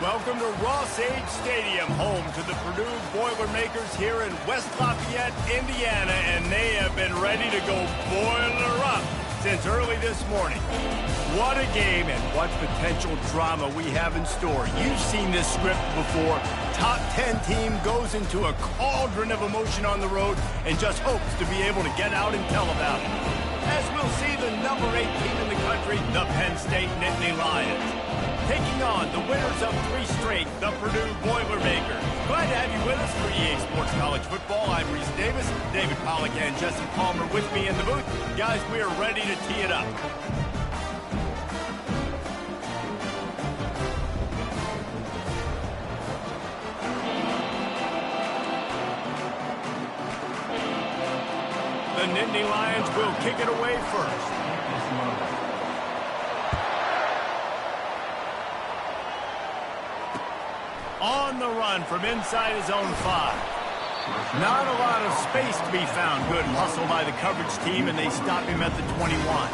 Welcome to Ross-Age Stadium, home to the Purdue Boilermakers here in West Lafayette, Indiana, and they have been ready to go boiler up since early this morning. What a game and what potential drama we have in store. You've seen this script before. Top 10 team goes into a cauldron of emotion on the road and just hopes to be able to get out and tell about it. As we'll see the number 8 team in the country, the Penn State Nittany Lions, taking on the winners of 3 straight, the Purdue Boilermakers. Glad to have you with us for EA Sports College Football. I'm Reese Davis, David Pollack and Jesse Palmer with me in the booth. Guys, we are ready to tee it up. The Nittany Lions will kick it away first. On the run from inside his own 5. Not a lot of space to be found. Good hustle by the coverage team, and they stop him at the 21.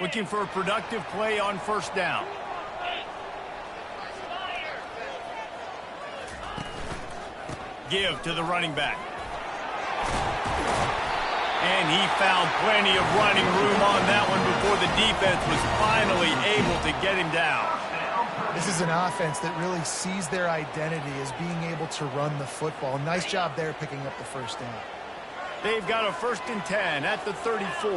Looking for a productive play on first down. Give to the running back. And he found plenty of running room on that one before the defense was finally able to get him down. This is an offense that really sees their identity as being able to run the football. Nice job there picking up the first down. They've got a 1st and 10 at the 34.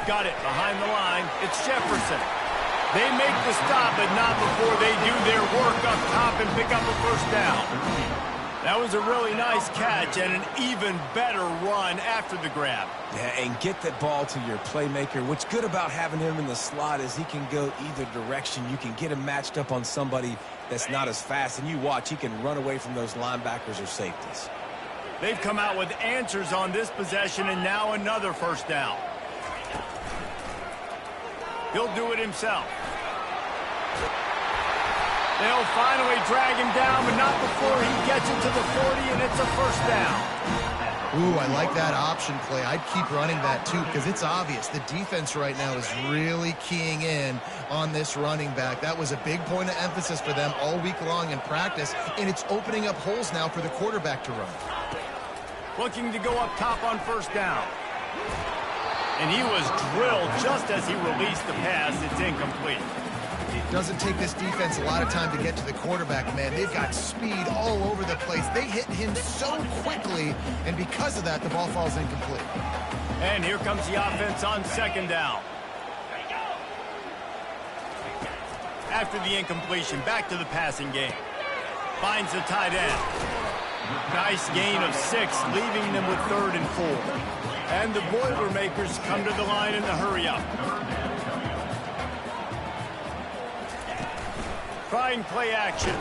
Got it behind the line. It's Jefferson. They make the stop, but not before they do their work up top and pick up a first down. That was a really nice catch and an even better run after the grab. Yeah, and get that ball to your playmaker. What's good about having him in the slot is he can go either direction. You can get him matched up on somebody that's not as fast, and you watch, he can run away from those linebackers or safeties. They've come out with answers on this possession, and now another first down. He'll do it himself. They'll finally drag him down, but not before he gets it to the 40, and it's a first down. Ooh, I like that option play. I'd keep running that, too, because it's obvious. The defense right now is really keying in on this running back. That was a big point of emphasis for them all week long in practice, and it's opening up holes now for the quarterback to run. Looking to go up top on first down. And he was drilled just as he released the pass. It's incomplete. It doesn't take this defense a lot of time to get to the quarterback, man. They've got speed all over the place. They hit him so quickly, and because of that, the ball falls incomplete. And here comes the offense on second down. After the incompletion, back to the passing game. Finds the tight end. Nice gain of 6, leaving them with 3rd and 4. And the Boilermakers come to the line in the hurry-up. Trying play action.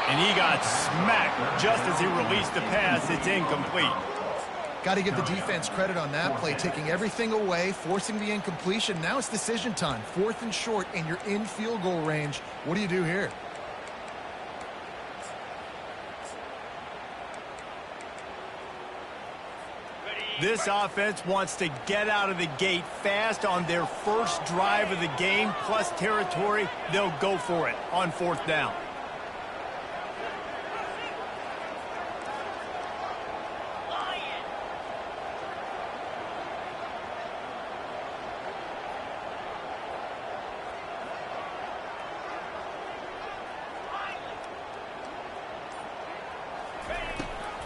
And he got smacked just as he released the pass. It's incomplete. Got to give the defense credit on that play, taking everything away, forcing the incompletion. Now it's decision time. 4th and short, and you're in field goal range. What do you do here? This offense wants to get out of the gate fast on their first drive of the game, plus territory. They'll go for it on 4th down.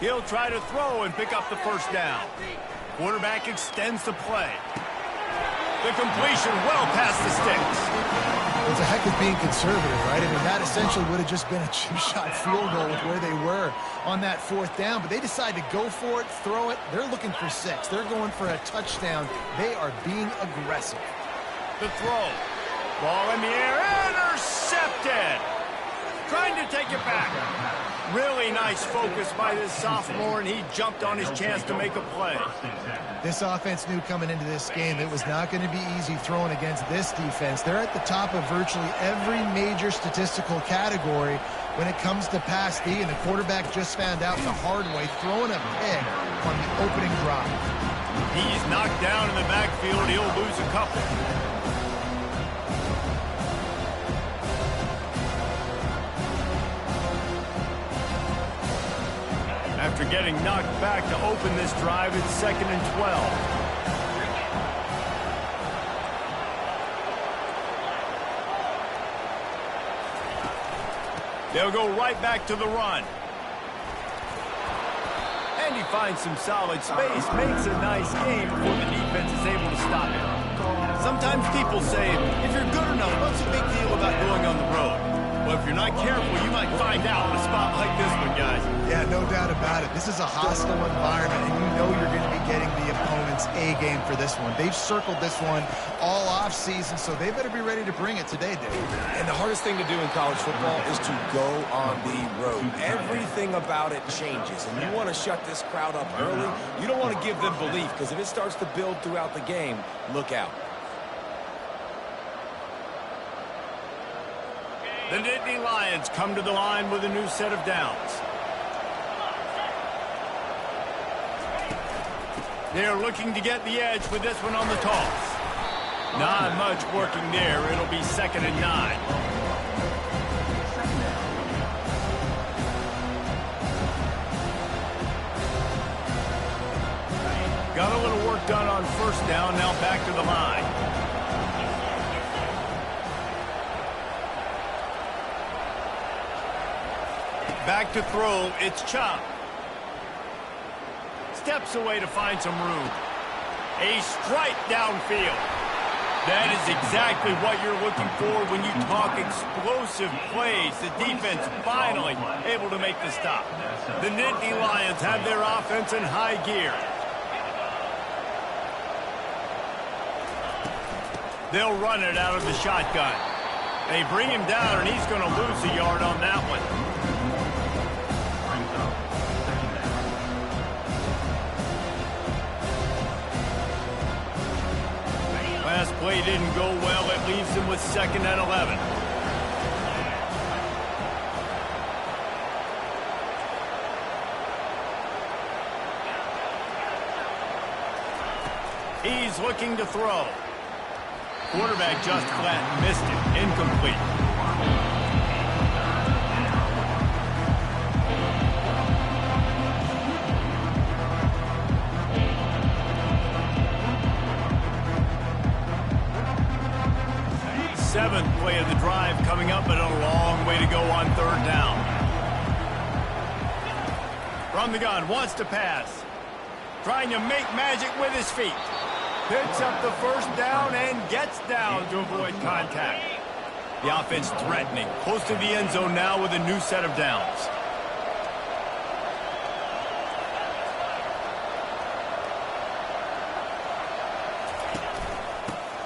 He'll try to throw and pick up the first down. Quarterback extends the play. The completion well past the sticks. It's a heck of being conservative, right? I mean, that essentially would have just been a 2-shot field goal with where they were on that 4th down. But they decide to go for it, throw it. They're looking for 6. They're going for a touchdown. They are being aggressive. The throw. Ball in the air. Intercepted. Trying to take it back. Really nice focus by this sophomore, and he jumped on his chance to make a play. This offense knew coming into this game it was not going to be easy throwing against this defense. They're at the top of virtually every major statistical category when it comes to pass D, and the quarterback just found out the hard way, throwing a pick on the opening drive. He's knocked down in the backfield. He'll lose a couple. After getting knocked back to open this drive, it's 2nd and 12. They'll go right back to the run. And he finds some solid space, makes a nice game before the defense is able to stop it. Sometimes people say, if you're good enough, what's the big deal about going on the road? Well, if you're not careful, you might find out in a spot like this one, guys. Yeah, no doubt about it. This is a hostile environment, and you know you're going to be getting the opponent's A game for this one. They've circled this one all off season, so they better be ready to bring it today, Dave. And the hardest thing to do in college football is to go on the road. Everything about it changes, and you want to shut this crowd up early. You don't want to give them belief, because if it starts to build throughout the game, look out. The Nittany Lions come to the line with a new set of downs. They're looking to get the edge with this one on the toss. Not much working there. It'll be 2nd and 9. Got a little work done on 1st down. Now back to the line. Back to throw, it's Chop. Steps away to find some room. A strike downfield. That is exactly what you're looking for when you talk explosive plays. The defense finally able to make the stop. The Nittany Lions have their offense in high gear. They'll run it out of the shotgun. They bring him down, and he's going to lose a yard on that one. Last play didn't go well. It leaves him with 2nd and 11. He's looking to throw. Quarterback just flat missed it. Incomplete. Seventh play of the drive coming up, but a long way to go on 3rd down. From the gun, wants to pass. Trying to make magic with his feet. Picks up the 1st down and gets down to avoid contact. The offense threatening. Close to the end zone now with a new set of downs.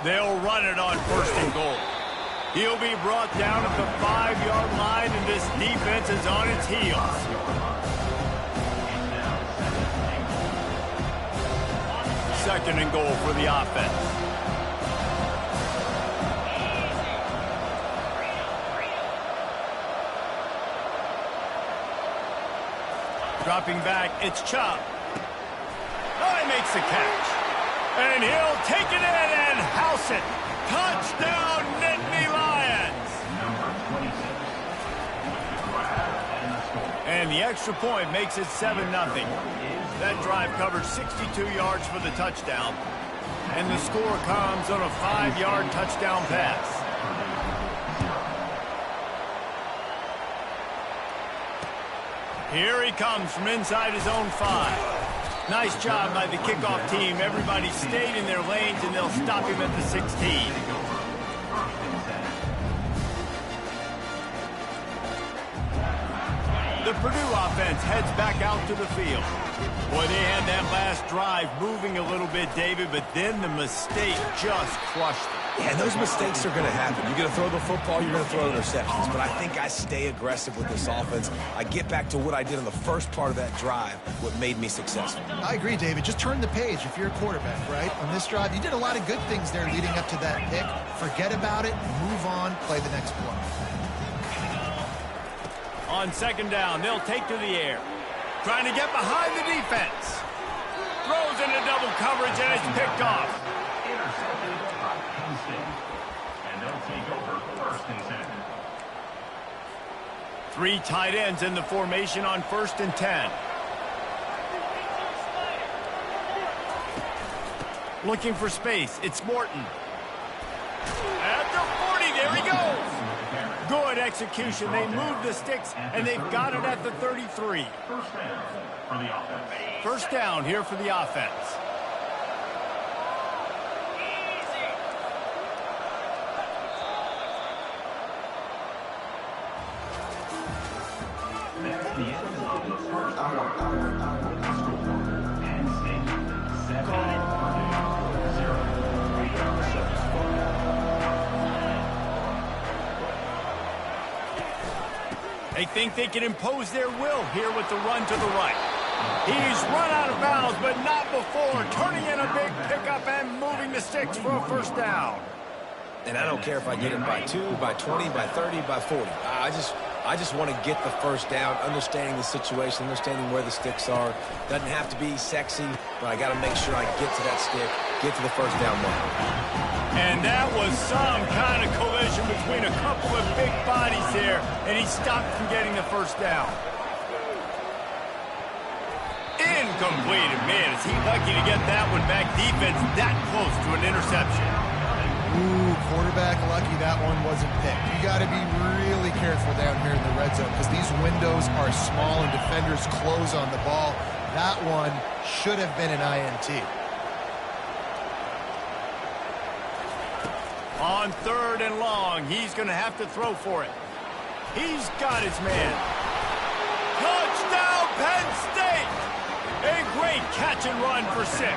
They'll run it on 1st and goal. He'll be brought down at the 5-yard line, and this defense is on its heels. Second and goal for the offense. Dropping back, it's Chop. Oh, he makes the catch. And he'll take it in and house it. Touchdown, Nittany Lions! And the extra point makes it 7-0. That drive covered 62 yards for the touchdown. And the score comes on a 5-yard touchdown pass. Here he comes from inside his own 5. Nice job by the kickoff team. Everybody stayed in their lanes, and they'll stop him at the 16. The Purdue offense heads back out to the field. Boy, they had that last drive moving a little bit, David, but then the mistake just crushed them. Yeah, those mistakes are going to happen. You're going to throw the football, you're going to throw interceptions. But I think I stay aggressive with this offense. I get back to what I did in the first part of that drive, what made me successful. I agree, David. Just turn the page if you're a quarterback, right? On this drive, you did a lot of good things there leading up to that pick. Forget about it, move on, play the next play. On second down, they'll take to the air. Trying to get behind the defense. Throws into double coverage, and it's picked off. And they'll take over first and 10. 3 tight ends in the formation on 1st and 10. Looking for space. It's Morton. At the 40, there he goes. Good execution. They move the sticks, and they've got it at the 33. First down for the offense. First down here for the offense. That's the end of the first quarter. Penn State 7, Purdue 0. They think they can impose their will here with the run to the right. He's run out of bounds, but not before. Turning in a big pickup and moving the sticks for a first down. And I don't care if I get it by 2, by 20, by 30, by 40. I just want to get the first down, understanding the situation, understanding where the sticks are. Doesn't have to be sexy, but I got to make sure I get to that stick, get to the first down mark. And that was some kind of collision between a couple of big bodies here, and he stopped from getting the first down. Incomplete. Man, is he lucky to get that one back. Defense that close to an interception. Ooh, quarterback lucky that one wasn't picked. You got to be really careful down here in the red zone because these windows are small and defenders close on the ball. That one should have been an INT. On 3rd and long, he's going to have to throw for it. He's got his man. Touchdown, Penn State! A great catch and run for 6.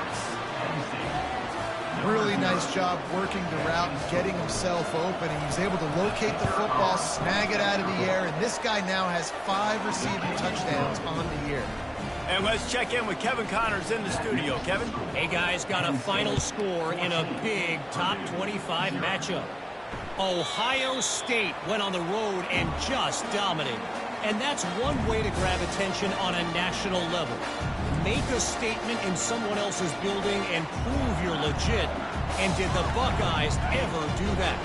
Really nice job working the route and getting himself open. He was able to locate the football, snag it out of the air, and this guy now has 5 receiving touchdowns on the year. And let's check in with Kevin Connors in the studio. Kevin? Hey, guys, got a final score in a big top 25 matchup. Ohio State went on the road and just dominated. And that's one way to grab attention on a national level. Make a statement in someone else's building and prove you're legit. And did the Buckeyes ever do that?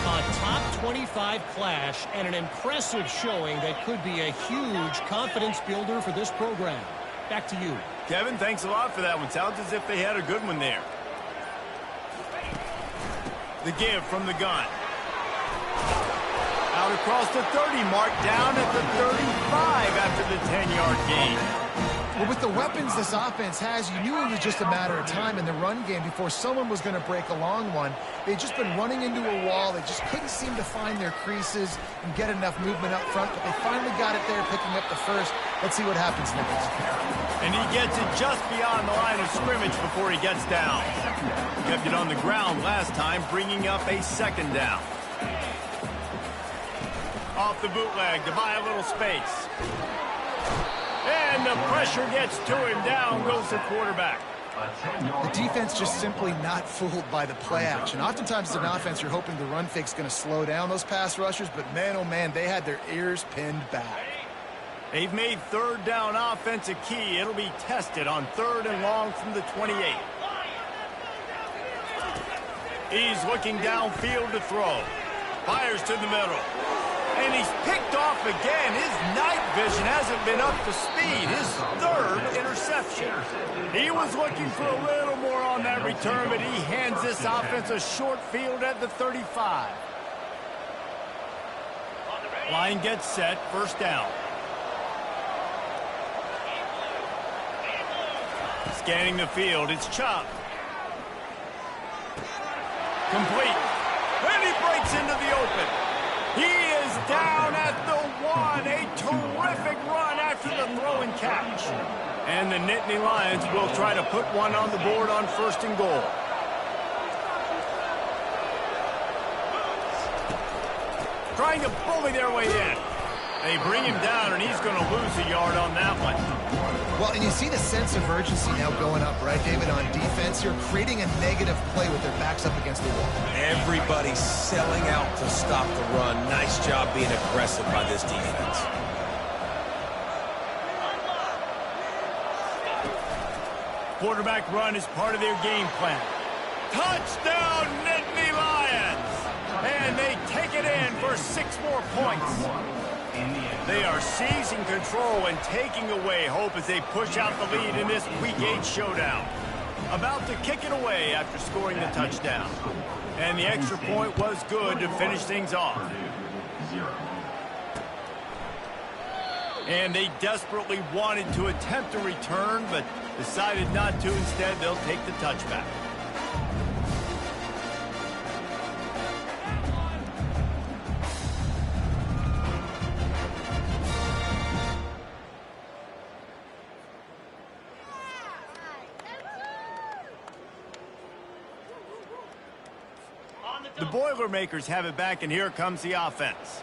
A top 25 clash and an impressive showing that could be a huge confidence builder for this program. Back to you. Kevin, thanks a lot for that one. Sounds as if they had a good one there. The give from the gun. Out across the 30 mark, down at the 35 after the 10-yard gain. Well, with the weapons this offense has, you knew it was just a matter of time in the run game before someone was going to break a long one. They'd just been running into a wall. They just couldn't seem to find their creases and get enough movement up front, but they finally got it there, picking up the first. Let's see what happens next. And he gets it just beyond the line of scrimmage before he gets down. Kept it on the ground last time, bringing up a 2nd down. Off the bootleg to buy a little space. And the pressure gets to him. Down goes the quarterback. The defense just simply not fooled by the play action. Oftentimes as an offense, you're hoping the run fake's going to slow down those pass rushers, but man, oh man, they had their ears pinned back. They've made 3rd down offense a key. It'll be tested on 3rd and long from the 28. He's looking downfield to throw. Fires to the middle. And he's picked off again. His night vision hasn't been up to speed. His 3rd interception. He was looking for a little more on that return, but he hands this offense a short field at the 35. Line gets set. 1st down. Scanning the field. It's Chop. Complete. And he breaks into the open. He is down at the 1. A terrific run after the throw and catch. And the Nittany Lions will try to put one on the board on 1st and goal. Trying to bully their way in. They bring him down, and he's going to lose a yard on that one. Well, and you see the sense of urgency now going up, right, David, on defense. You're creating a negative play with their backs up against the wall. Everybody's selling out to stop the run. Nice job being aggressive by this defense. Quarterback run is part of their game plan. Touchdown, Nittany Lions! And they take it in for 6 more points. They are seizing control and taking away hope as they push out the lead in this Week 8 showdown. About to kick it away after scoring the touchdown. And the extra point was good to finish things off. And they desperately wanted to attempt a return, but decided not to. Instead, they'll take the touchback. The Boilermakers have it back, and here comes the offense.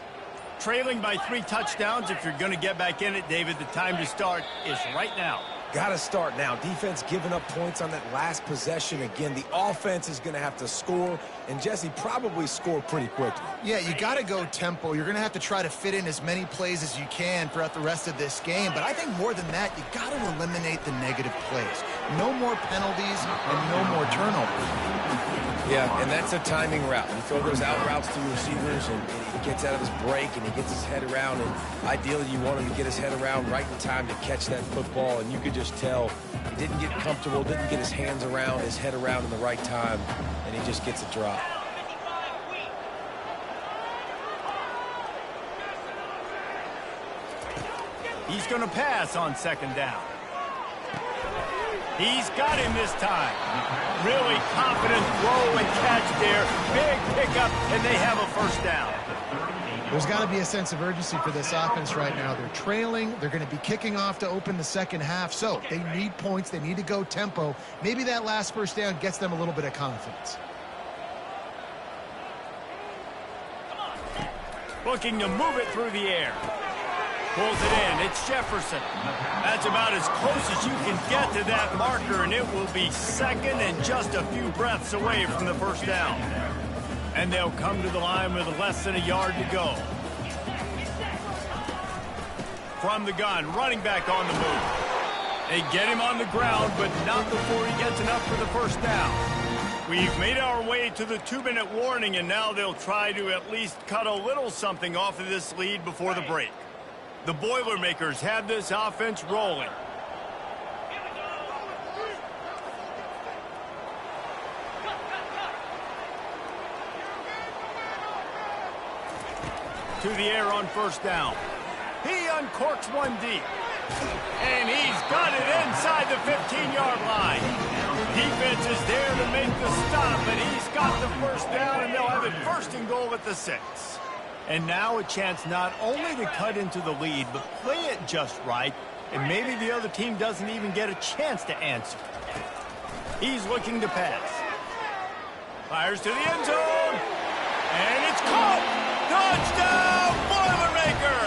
Trailing by 3 touchdowns. If you're going to get back in it, David, the time to start is right now. Got to start now. Defense giving up points on that last possession. Again, the offense is going to have to score, and Jesse probably score pretty quickly. Yeah, you got to go tempo. You're going to have to try to fit in as many plays as you can throughout the rest of this game. But I think more than that, you got to eliminate the negative plays. No more penalties and no more turnovers. Yeah, and that's a timing route. You throw those out routes to your receivers, and he gets out of his break, and he gets his head around. And ideally, you want him to get his head around right in time to catch that football. And you could just tell he didn't get comfortable, didn't get his hands around, his head around in the right time, and he just gets a drop. He's going to pass on 2nd down. He's got him this time. Really confident throw and catch there. Big pickup, and they have a 1st down. There's got to be a sense of urgency for this offense right now. They're trailing. They're going to be kicking off to open the 2nd half. So they need points. They need to go tempo. Maybe that last 1st down gets them a little bit of confidence. Looking to move it through the air. Pulls it in. It's Jefferson. That's about as close as you can get to that marker, and it will be 2nd and just a few breaths away from the 1st down. And they'll come to the line with less than a yard to go. From the gun, running back on the move. They get him on the ground, but not before he gets enough for the 1st down. We've made our way to the 2-minute warning, and now they'll try to at least cut a little something off of this lead before the break. The Boilermakers have this offense rolling. To the air on 1st down. He uncorks one deep. And he's got it inside the 15-yard line. Defense is there to make the stop, and he's got the 1st down, and they'll have it 1st and goal at the 6. And now a chance not only to cut into the lead, but play it just right, and maybe the other team doesn't even get a chance to answer. He's looking to pass. Fires to the end zone, and it's caught! Touchdown, Boilermaker!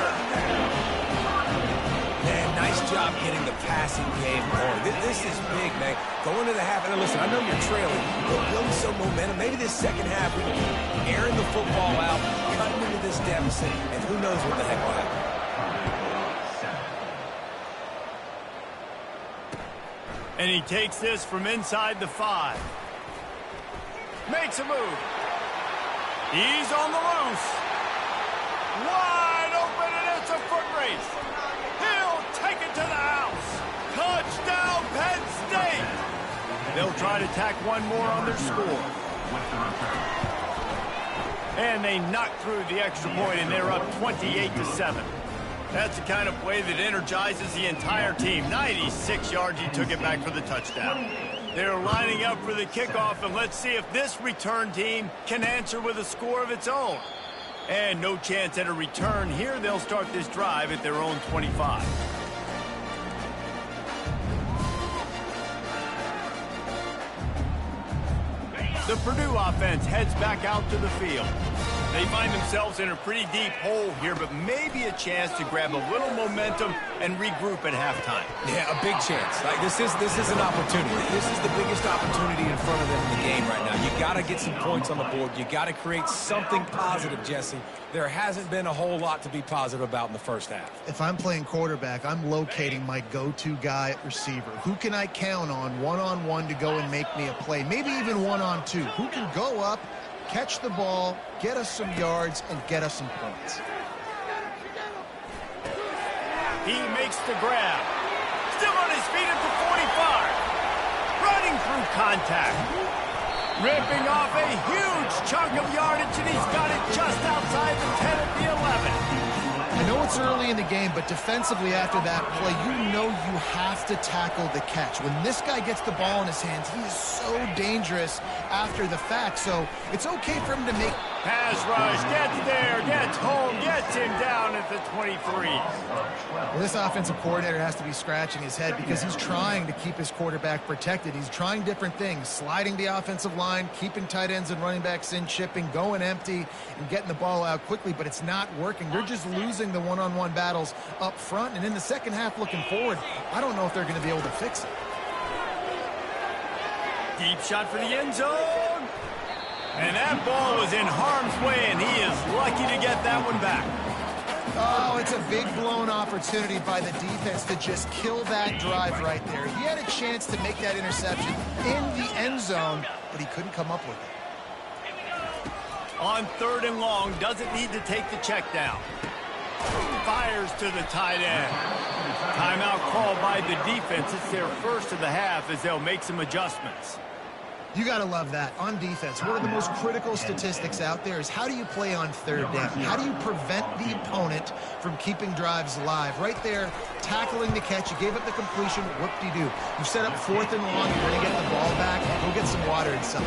Man, nice job getting the passing game going. This is big, man. Going to the half, and listen, I know you're trailing, but build some momentum. Maybe this 2nd half, we can keep airing the football out, cutting into this deficit, and who knows what the heck will happen. And he takes this from inside the 5. Makes a move. He's on the loose. Wide open, and it's a foot race. He'll take it to the house. Touchdown, Penn State. They'll try to tack one more on their score. And they knock through the extra point, and they're up 28-7. That's the kind of play that energizes the entire team. 96 yards, he took it back for the touchdown. They're lining up for the kickoff, and let's see if this return team can answer with a score of its own. And no chance at a return here. They'll start this drive at their own 25. The Purdue offense heads back out to the field. They find themselves in a pretty deep hole here, but maybe a chance to grab a little momentum and regroup at halftime. Yeah, a big chance. Like this is an opportunity. This is the biggest opportunity in front of them in the game right now. You got to get some points on the board. You got to create something positive, Jesse. There hasn't been a whole lot to be positive about in the first half. If I'm playing quarterback, I'm locating my go-to guy at receiver. Who can I count on one-on-one to go and make me a play? Maybe even one-on-two. Who can go up, catch the ball, get us some yards, and get us some points? He makes the grab. Still on his feet at the 45. Running through contact. Ripping off a huge chunk of yardage, and he's got it just outside the 10 at the 11. I know it's early in the game, but defensively after that play, you know you have to tackle the catch. When this guy gets the ball in his hands, he is so dangerous after the fact. So it's okay for him to make... Pass rush, gets there, gets home, gets him down at the 23. Well, this offensive coordinator has to be scratching his head because he's trying to keep his quarterback protected. He's trying different things, sliding the offensive line, keeping tight ends and running backs in, chipping, going empty, and getting the ball out quickly, but it's not working. They're just losing the one-on-one battles up front, and in the second half looking forward, I don't know if they're going to be able to fix it. Deep shot for the end zone. And that ball was in harm's way, and he is lucky to get that one back. Oh, it's a big blown opportunity by the defense to just kill that drive right there. He had a chance to make that interception in the end zone, but he couldn't come up with it. On 3rd and long, doesn't need to take the check down. Fires to the tight end. Timeout called by the defense. It's their first of the half as they'll make some adjustments. You got to love that. On defense, one of the most critical statistics out there is how do you play on 3rd down? How do you prevent the opponent from keeping drives alive? Right there, tackling the catch. You gave up the completion. Whoop-de-doo. You set up 4th and long. You're going to get the ball back. Go get some water inside.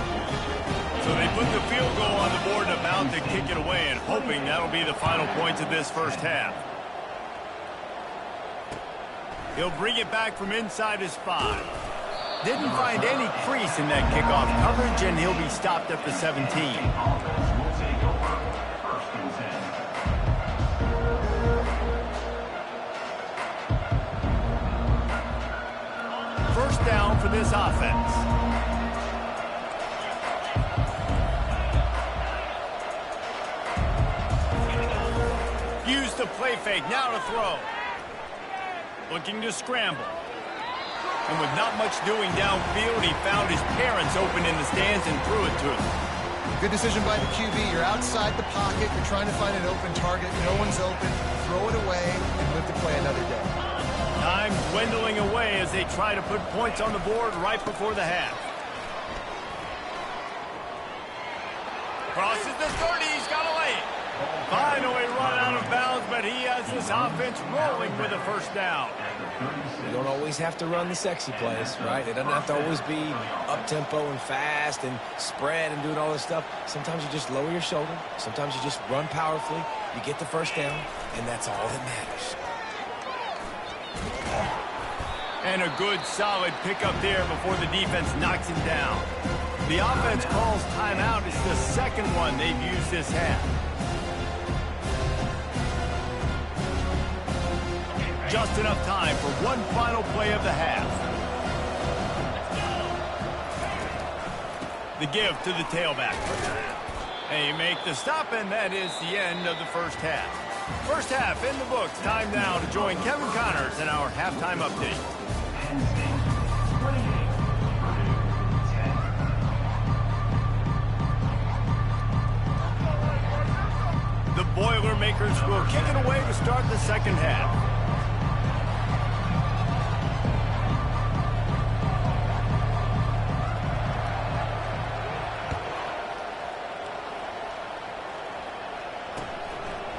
So they put the field goal on the board and about to kick it away, and hoping that'll be the final points of this first half. He'll bring it back from inside his 5. Didn't find any crease in that kickoff coverage, and he'll be stopped at the 17. First down for this offense. Use the play fake, now to throw. Looking to scramble. And with not much doing downfield, he found his parents open in the stands and threw it to him. Good decision by the QB. You're outside the pocket. You're trying to find an open target. No one's open. Throw it away and live to play another day. Time dwindling away as they try to put points on the board right before the half. Crosses the 30. He's got to lay it. Finally run out of bounds, but he has this offense rolling with a first down. You don't always have to run the sexy plays, right? It doesn't have to always be up-tempo and fast and spread and doing all this stuff. Sometimes you just lower your shoulder. Sometimes you just run powerfully. You get the first down, and that's all that matters. And a good, solid pickup there before the defense knocks him down. The offense calls timeout. It's the second one they've used this half. Just enough time for one final play of the half. The give to the tailback. They make the stop, and that is the end of the first half. First half in the books. Time now to join Kevin Connors in our halftime update. The Boilermakers will kick it away to start the second half.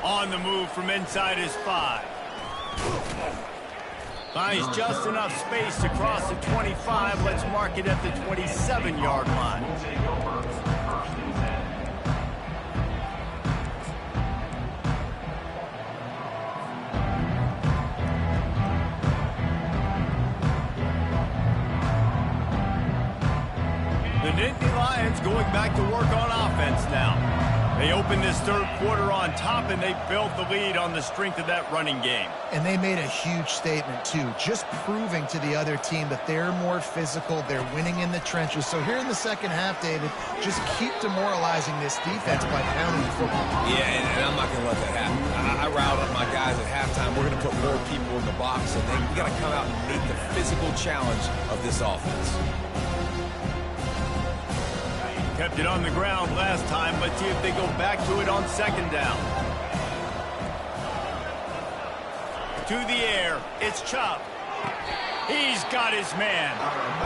On the move from inside his 5. Finds just enough space to cross the 25. Let's mark it at the 27-yard line. The Nittany Lions going back to work on offense now. They opened this third quarter on top, and they built the lead on the strength of that running game. And they made a huge statement, too, just proving to the other team that they're more physical, they're winning in the trenches. So here in the second half, David, just keep demoralizing this defense by pounding the football. Yeah, and I'm not going to let that happen. I riled up my guys at halftime. We're going to put more people in the box, and we got to come out and meet the physical challenge of this offense. Kept it on the ground last time. Let's see if they go back to it on second down. To the air, it's Chubb. He's got his man.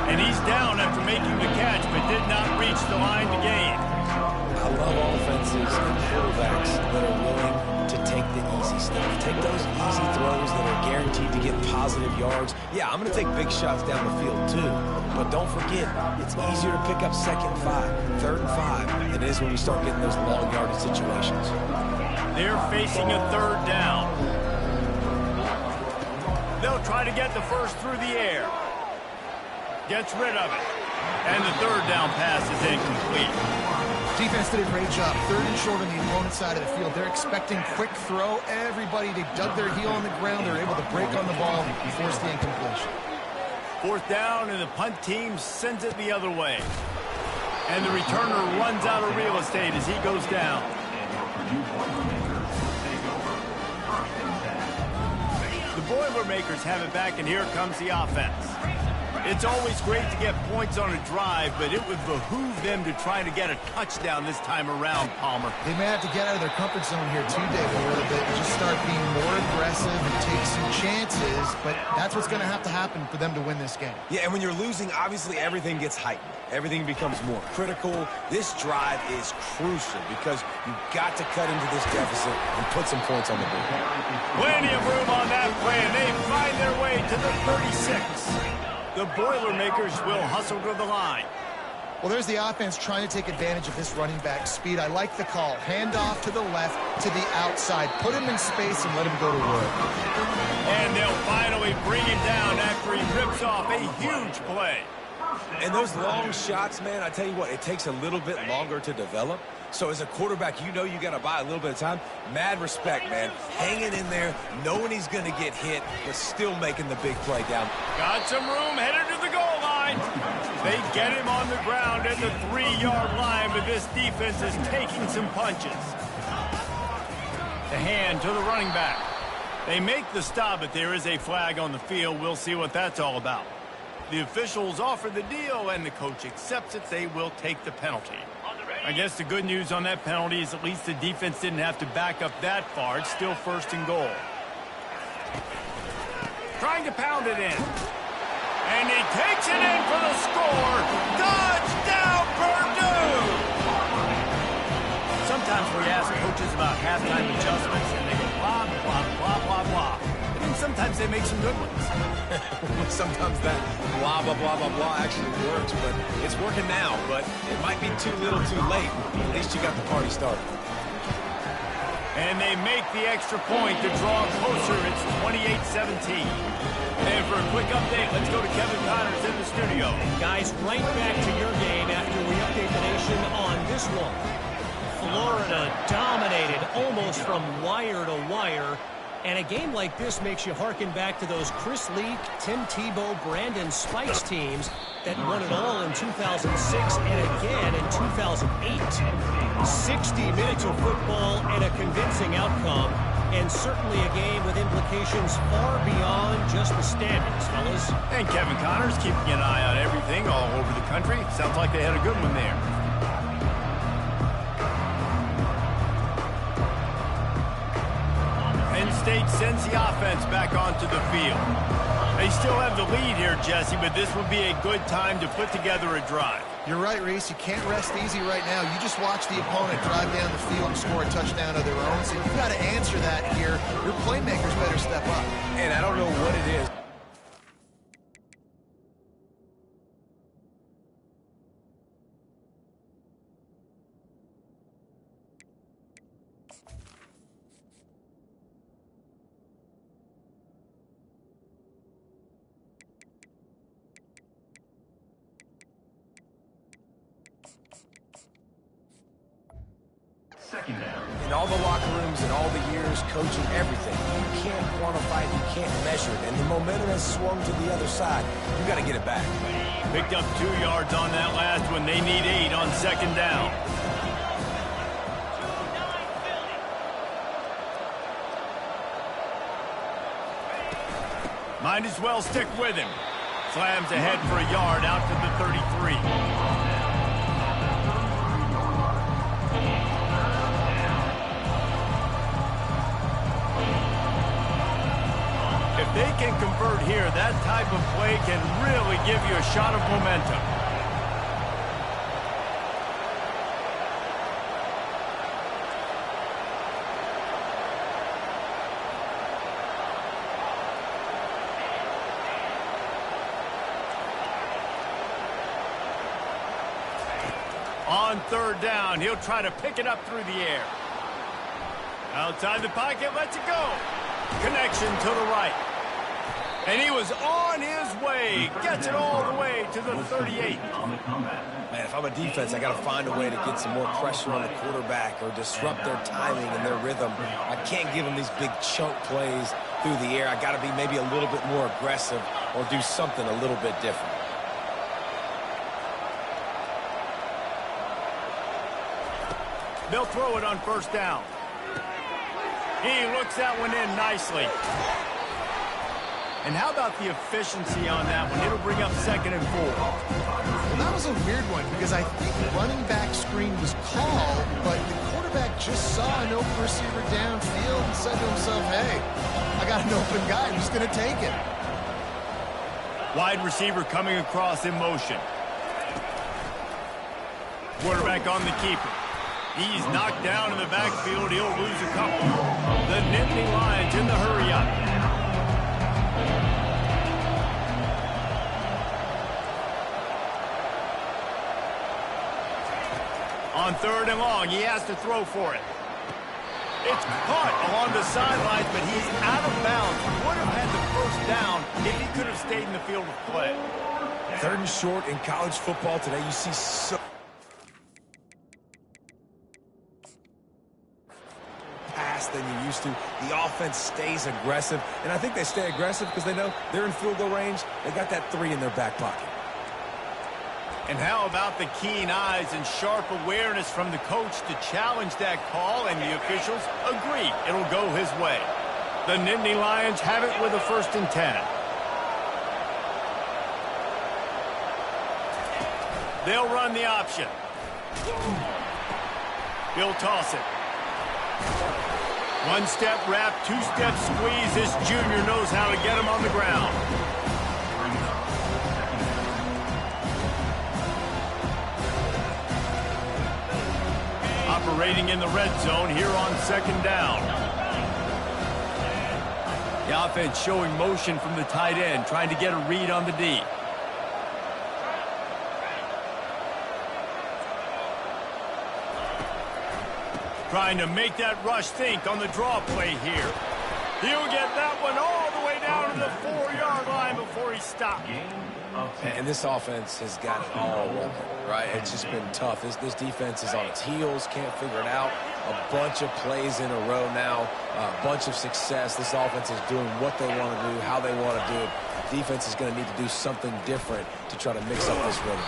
And he's down after making the catch, but did not reach the line to gain. I love offenses and quarterbacks that are willing to take the easy stuff. Take those easy throws that are guaranteed to get positive yards. Yeah, I'm going to take big shots down the field too. But don't forget, it's easier to pick up second and 5, third and 5 than it is when we start getting those long yardage situations. They're facing a third down. They'll try to get the first through the air. Gets rid of it. And the third down pass is incomplete. Defense did a great job. Third and short on the opponent's side of the field. They're expecting quick throw. Everybody, they dug their heel on the ground. They're able to break on the ball and force the incompletion. Fourth down, and the punt team sends it the other way. And the returner runs out of real estate as he goes down. The Boilermakers have it back, and here comes the offense. It's always great to get points on a drive, but it would behoove them to try to get a touchdown this time around, Palmer. They may have to get out of their comfort zone here too, Dave, a little bit and just start being more aggressive and take some chances, but that's what's going to have to happen for them to win this game. Yeah, and when you're losing, obviously everything gets heightened. Everything becomes more critical. This drive is crucial because you've got to cut into this deficit and put some points on the board. Plenty of room on that play, and they find their way to the 36. The Boilermakers will hustle to the line. Well, there's the offense trying to take advantage of this running back speed. I like the call. Hand off to the left, to the outside. Put him in space and let him go to work. And they'll finally bring him down after he rips off a huge play. And those long shots, man, I tell you what, it takes a little bit longer to develop. So as a quarterback, you know you got to buy a little bit of time. Mad respect, man. Hanging in there, knowing he's going to get hit, but still making the big play down. Got some room, headed to the goal line. They get him on the ground at the 3-yard line, but this defense is taking some punches. The hand to the running back. They make the stop, but there is a flag on the field. We'll see what that's all about. The officials offer the deal, and the coach accepts it. They will take the penalty. I guess the good news on that penalty is at least the defense didn't have to back up that far. It's still first and goal. Trying to pound it in. And he takes it in for the score. Touchdown, Purdue! Sometimes we ask coaches about halftime adjustments, and they go blah, blah, blah, blah, blah. And then sometimes they make some good ones. Sometimes that blah, blah, blah, blah, blah actually works, but it's working now. But it might be too little too late. At least you got the party started. And they make the extra point to draw closer. It's 28-17. And for a quick update, let's go to Kevin Connors in the studio. Guys, right back to your game after we update the nation on this one. Florida dominated almost from wire to wire. And a game like this makes you harken back to those Chris Leak, Tim Tebow, Brandon Spikes teams that won it all in 2006 and again in 2008. 60 minutes of football and a convincing outcome, and certainly a game with implications far beyond just the standings, fellas. And Kevin Connors keeping an eye on everything all over the country. Sounds like they had a good one there. Penn State sends the offense back onto the field. They still have the lead here, Jesse, but this would be a good time to put together a drive. You're right, Reese. You can't rest easy right now. You just watch the opponent drive down the field and score a touchdown of their own. So you've got to answer that here. Your playmakers better step up. And I don't know what it is. in all the locker rooms and all the years coaching, everything, you can't quantify it, you can't measure it, and the momentum has swung to the other side. You got to get it back. Picked up 2 yards on that last one. They need 8 on second down. Might as well stick with him. Slams ahead for a yard out to the 33. If they can convert here, that type of play can really give you a shot of momentum. On third down, he'll try to pick it up through the air. Outside the pocket, lets it go. Connection to the right. And he was on his way. Gets it all the way to the 38. Man, if I'm a defense, I got to find a way to get some more pressure on the quarterback or disrupt their timing and their rhythm. I can't give them these big chunk plays through the air. I got to be maybe a little bit more aggressive or do something a little bit different. They'll throw it on first down. He looks that one in nicely. And how about the efficiency on that one? It'll bring up 2nd and 4. Well, that was a weird one because I think running back screen was called, but the quarterback just saw an open receiver downfield and said to himself, hey, I got an open guy. I'm just going to take it. Wide receiver coming across in motion. Quarterback on the keeper. He's knocked down in the backfield. He'll lose a couple. The Nittany Lions in the hurry-up. On third and long, he has to throw for it. It's caught along the sidelines, but he's out of bounds. Would have had the first down if he could have stayed in the field of play. 3rd and short in college football today. You see so than you used to. The offense stays aggressive, and I think they stay aggressive because they know they're in field goal range. They got that 3 in their back pocket. And how about the keen eyes and sharp awareness from the coach to challenge that call, and the officials agree it'll go his way. The Nittany Lions have it with a 1st and 10. They'll run the option. He'll toss it. 1-step wrap, 2-step squeeze. This junior knows how to get him on the ground. Operating in the red zone here on 2nd down. The offense showing motion from the tight end, trying to get a read on the D. Trying to make that rush think on the draw play here. He'll get that one all the way down to the 4-yard line before he stopped. And this offense has got it all working, right? It's just been tough. This defense is on its heels, can't figure it out. A bunch of plays in a row now, a bunch of success. This offense is doing what they want to do, how they want to do it. Defense is going to need to do something different to try to mix up this rhythm.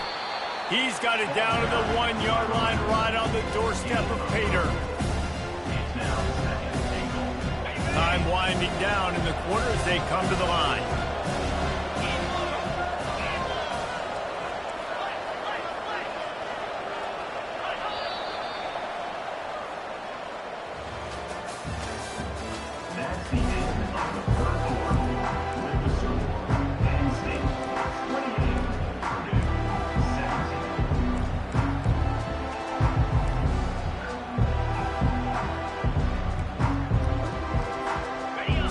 He's got it down to the 1-yard line right on the doorstep of Pater. Time winding down in the quarter as they come to the line. That's the end of the 3rd quarter. Minnesota, Penn State, 28, Purdue, 17.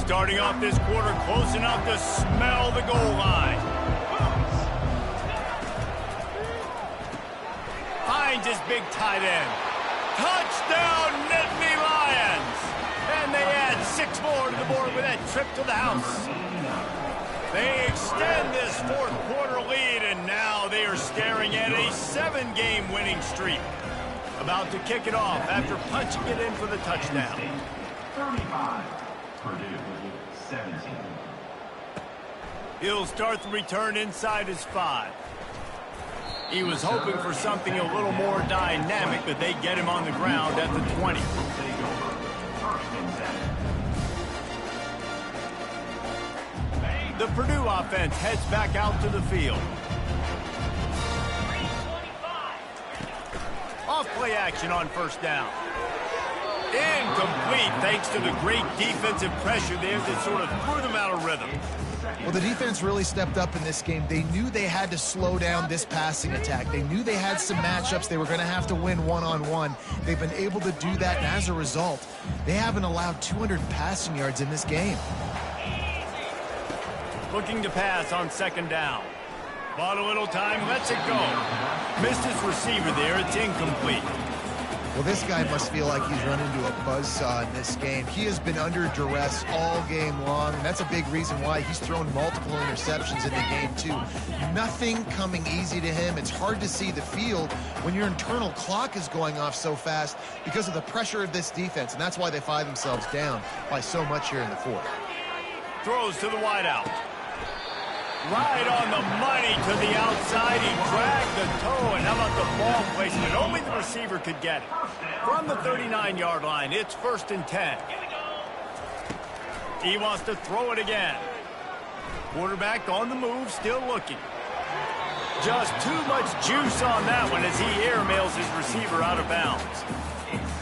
Starting off this quarter close enough to smell the goal line. Finds his big tight end. Touchdown, Nittany Lions! And they add 6 more to the board with that trip to the house. They extend this 4th quarter lead, and now they are staring at a 7-game winning streak. About to kick it off after punching it in for the touchdown. 35. Purdue 17. He'll start the return inside his 5. He was hoping for something a little more dynamic, but they get him on the ground at the 20. The Purdue offense heads back out to the field. Off-play action on first down. Incomplete thanks to the great defensive pressure there that sort of threw them out of rhythm. Well, the defense really stepped up in this game. They knew they had to slow down this passing attack. They knew they had some matchups they were going to have to win one-on-one. They've been able to do that, and as a result, they haven't allowed 200 passing yards in this game. Looking to pass on second down. Bought a little time, lets it go. Missed his receiver there, it's incomplete. Well, this guy must feel like he's run into a buzzsaw in this game. He has been under duress all game long, and that's a big reason why he's thrown multiple interceptions in the game, too. Nothing coming easy to him. It's hard to see the field when your internal clock is going off so fast because of the pressure of this defense, and that's why they find themselves down by so much here in the fourth. Throws to the wideout. Right on the money to the outside. He dragged the toe, and how about the ball placement? Only the receiver could get it. From the 39-yard line, it's 1st and 10. He wants to throw it again. Quarterback on the move, still looking. Just too much juice on that one as he airmails his receiver out of bounds.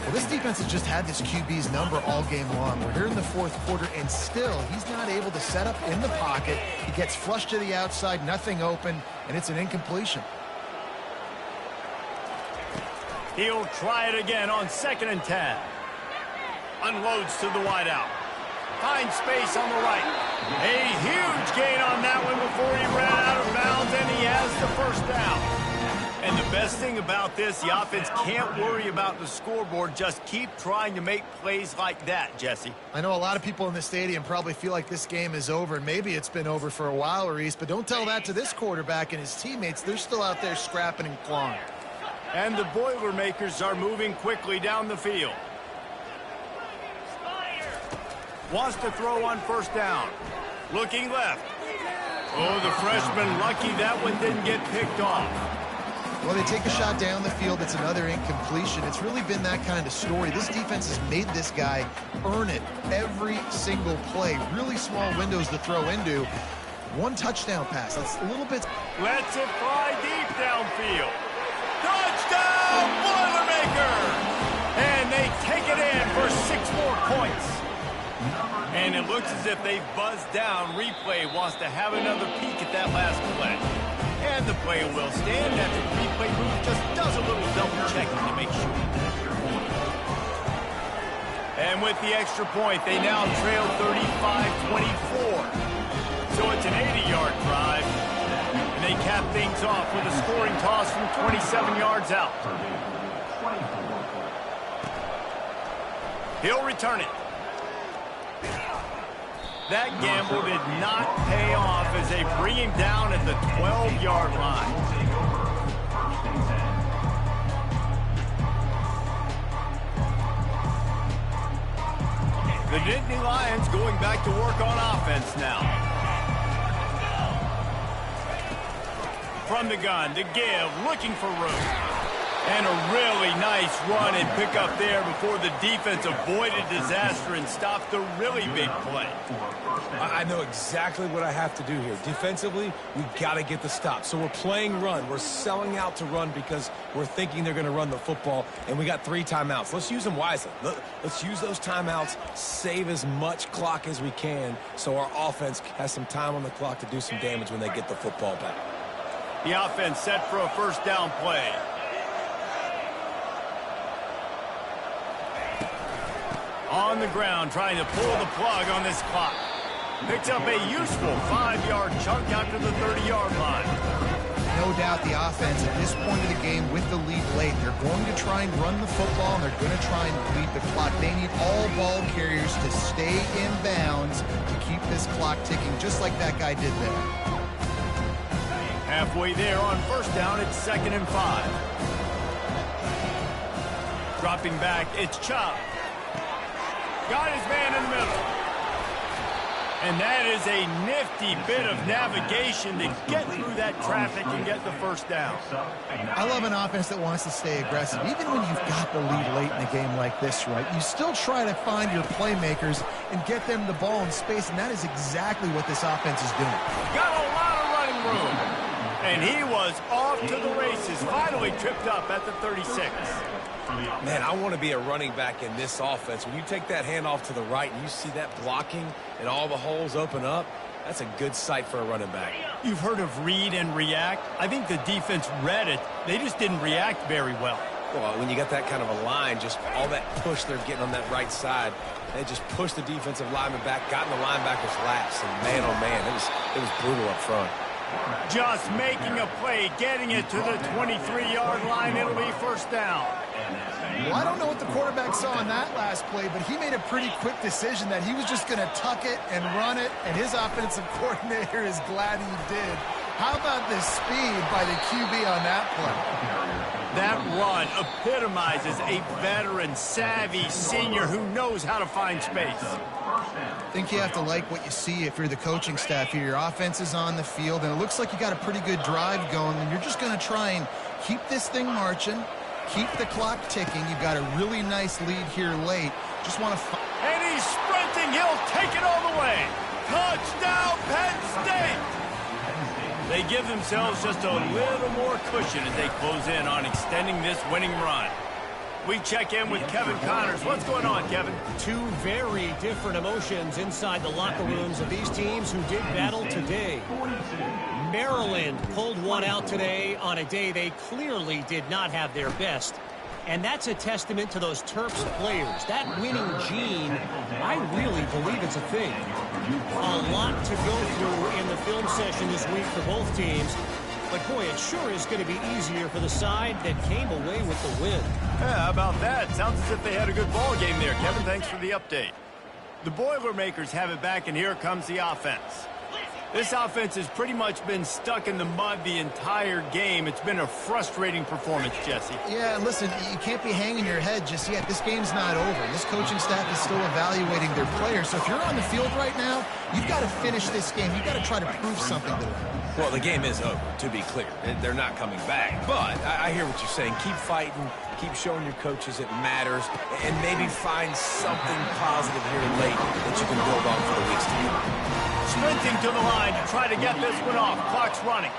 Well, this defense has just had this QB's number all game long. We're here in the fourth quarter, and still, he's not able to set up in the pocket. He gets flushed to the outside, nothing open, and it's an incompletion. He'll try it again on 2nd and 10. Unloads to the wideout. Finds space on the right. A huge gain on that one before he ran out of bounds, and he has the first down. And the best thing about this, the offense can't worry about the scoreboard. Just keep trying to make plays like that, Jesse. I know a lot of people in the stadium probably feel like this game is over, and maybe it's been over for a while, Reese, but don't tell that to this quarterback and his teammates. They're still out there scrapping and clawing. And the Boilermakers are moving quickly down the field. Wants to throw on first down. Looking left. Oh, the freshman lucky that one didn't get picked off. Well, they take a shot down the field. It's another incompletion. It's really been that kind of story. This defense has made this guy earn it every single play. Really small windows to throw into. One touchdown pass. That's a little bit. Lets it fly deep downfield. Touchdown, Boilermakers! And they take it in for 6 more points. And it looks as if they've buzzed down. Replay wants to have another peek at that last play. And the play will stand after the replay booth just does a little double checking to make sure. And with the extra point, they now trail 35-24. So it's an 80-yard drive. And they cap things off with a scoring toss from 27 yards out. He'll return it. That gamble did not pay off as they bring him down at the 12-yard line. The Nittany Lions going back to work on offense now. From the gun, to give, looking for room. And a really nice run and pick up there before the defense avoided disaster and stopped the really big play. I know exactly what I have to do here. Defensively, we got to get the stop. So we're playing run. We're selling out to run because we're thinking they're going to run the football, and we got 3 timeouts. Let's use them wisely. Let's use those timeouts, save as much clock as we can so our offense has some time on the clock to do some damage when they get the football back. The offense set for a first down play. On the ground, trying to pull the plug on this clock. Picks up a useful 5-yard chunk after the 30-yard line. No doubt the offense at this point of the game with the lead late, they're going to try and run the football, and they're going to try and bleed the clock. They need all ball carriers to stay in bounds to keep this clock ticking, just like that guy did there. Halfway there on first down, it's 2nd and 5. Dropping back, it's Chubb. Got his man in the middle. And that is a nifty bit of navigation to get through that traffic and get the first down. I love an offense that wants to stay aggressive. Even when you've got the lead late in a game like this, right, you still try to find your playmakers and get them the ball in space, and that is exactly what this offense is doing. Got a lot of running room. And he was off to the races, finally tripped up at the 36. Man, I want to be a running back in this offense. When you take that handoff to the right and you see that blocking and all the holes open up, that's a good sight for a running back. You've heard of read and react. I think the defense read it. They just didn't react very well. Well, when you got that kind of a line, just all that push they're getting on that right side, they just pushed the defensive lineman back, got in the linebacker's laps, and man, oh man, it was brutal up front. Just making a play, getting it to the 23-yard line. It'll be first down. Well, I don't know what the quarterback saw on that last play, but he made a pretty quick decision that he was just going to tuck it and run it, and his offensive coordinator is glad he did. How about the speed by the QB on that play? That run epitomizes a veteran, savvy senior who knows how to find space. I think you have to like what you see if you're the coaching staff here. Your offense is on the field, and it looks like you got a pretty good drive going, and you're just going to try and keep this thing marching, keep the clock ticking. You've got a really nice lead here late. Just want to... And he's sprinting. He'll take it all the way. Touchdown, Penn State! They give themselves just a little more cushion as they close in on extending this winning run. We check in with Kevin Connors. What's going on, Kevin? Two very different emotions inside the locker rooms of these teams who did battle today. Maryland pulled one out today on a day they clearly did not have their best. And that's a testament to those Terps players. That winning gene, I really believe it's a thing. A lot to go through in the film session this week for both teams. But, boy, it sure is going to be easier for the side that came away with the win. Yeah, how about that? Sounds as if they had a good ball game there, Kevin. Thanks for the update. The Boilermakers have it back, and here comes the offense. This offense has pretty much been stuck in the mud the entire game. It's been a frustrating performance, Jesse. Yeah, listen, you can't be hanging your head just yet. This game's not over. This coaching staff is still evaluating their players. So if you're on the field right now, you've got to finish this game. You've got to try to prove something to them. Well, the game is over, to be clear. They're not coming back. But I hear what you're saying. Keep fighting. Keep showing your coaches it matters. And maybe find something positive here late that you can build on for the weeks to come. Sprinting to the line to try to get this one off. Clock's running.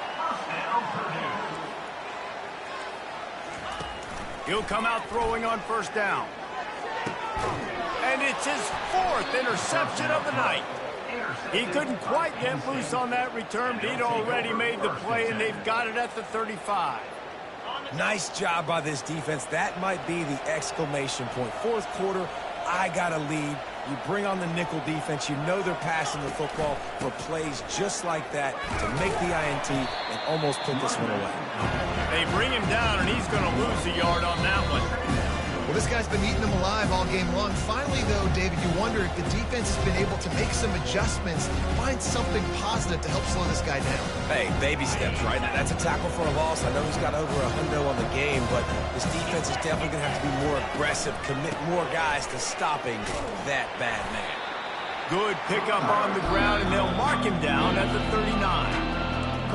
He'll come out throwing on first down. And it's his fourth interception of the night. He couldn't quite get loose on that return, but he'd already made the play, and they've got it at the 35. Nice job by this defense. That might be the exclamation point. Fourth quarter, I got a lead. You bring on the nickel defense. You know they're passing the football for plays just like that to make the INT and almost put this one away. They bring him down, and he's going to lose a yard on that one. Well, this guy's been eating them alive all game long. Finally, though, David, you wonder if the defense has been able to make some adjustments, find something positive to help slow this guy down. Hey, baby steps, right? That's a tackle for a loss. I know he's got over $100 on the game, but this defense is definitely going to have to be more aggressive, commit more guys to stopping that bad man. Good pickup on the ground, and they'll mark him down at the 39.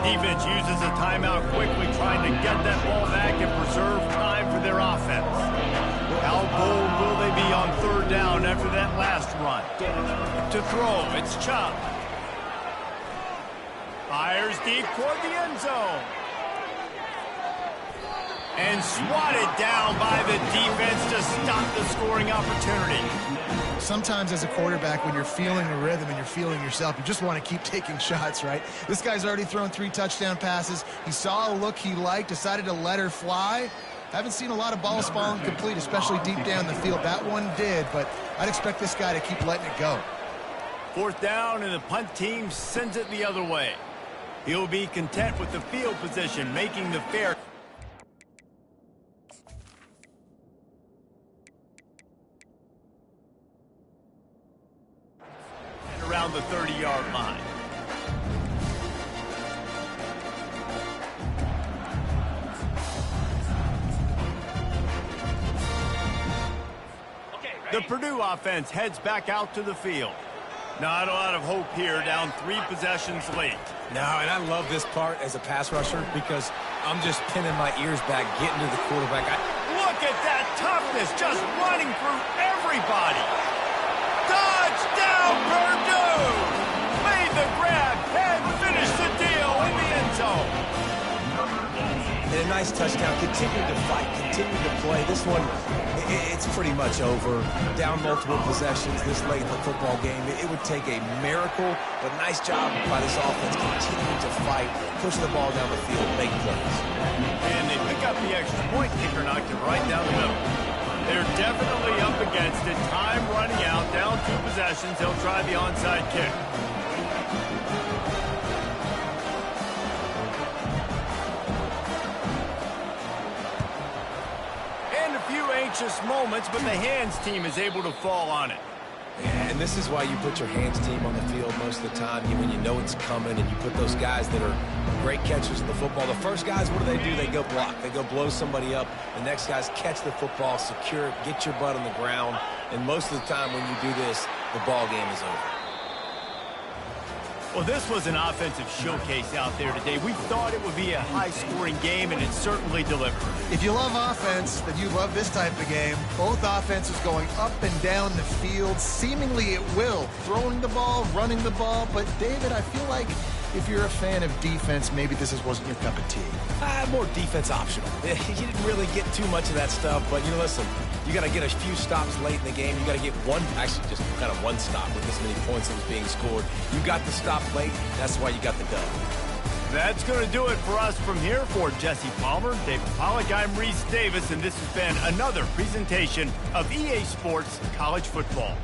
Defense uses a timeout quickly, trying to get that ball back and preserve time for their offense. How bold will they be on third down after that last run? To throw, it's Chubb. Fires deep toward the end zone. And swatted down by the defense to stop the scoring opportunity. Sometimes as a quarterback, when you're feeling the rhythm and you're feeling yourself, you just want to keep taking shots, right? This guy's already thrown 3 touchdown passes. He saw a look he liked, decided to let her fly. Haven't seen a lot of balls falling complete, especially deep down the field. That one did, but I'd expect this guy to keep letting it go. Fourth down, and the punt team sends it the other way. He'll be content with the field position, making the fair. And around the 30-yard line. The Purdue offense heads back out to the field. Not a lot of hope here, down 3 possessions late. No, and I love this part as a pass rusher because I'm just pinning my ears back, getting to the quarterback. Look at that toughness, just running through everybody. Touchdown, Purdue! Made the grab and finished the deal in the end zone. And a nice touchdown. Continued to fight, continued to play. This one, it's pretty much over. Down multiple possessions this late in the football game. It would take a miracle, but nice job by this offense continuing to fight, pushing the ball down the field, make plays. And they pick up the extra point. Kicker knocked it right down the middle. They're definitely up against it. Time running out, down 2 possessions. They'll try the onside kick. Anxious moments, but the hands team is able to fall on it. Yeah, and this is why you put your hands team on the field most of the time. When you know it's coming, and you put those guys that are great catchers of the football. The first guys, what do? They go block. They go blow somebody up. The next guys catch the football, secure it, get your butt on the ground. And most of the time when you do this, the ball game is over. Well, this was an offensive showcase out there today. We thought it would be a high-scoring game, and it certainly delivered. If you love offense, then you love this type of game. Both offenses going up and down the field, seemingly at will. Throwing the ball, running the ball. But, David, I feel like if you're a fan of defense, maybe this wasn't your cup of tea. More defense optional. You didn't really get too much of that stuff, but, listen, you got to get a few stops late in the game. You got to get actually just kind of one stop with this many points that was being scored. You got the stop late. That's why you got the dub. That's going to do it for us from here. For Jesse Palmer, David Pollack, I'm Reese Davis, and this has been another presentation of EA Sports College Football.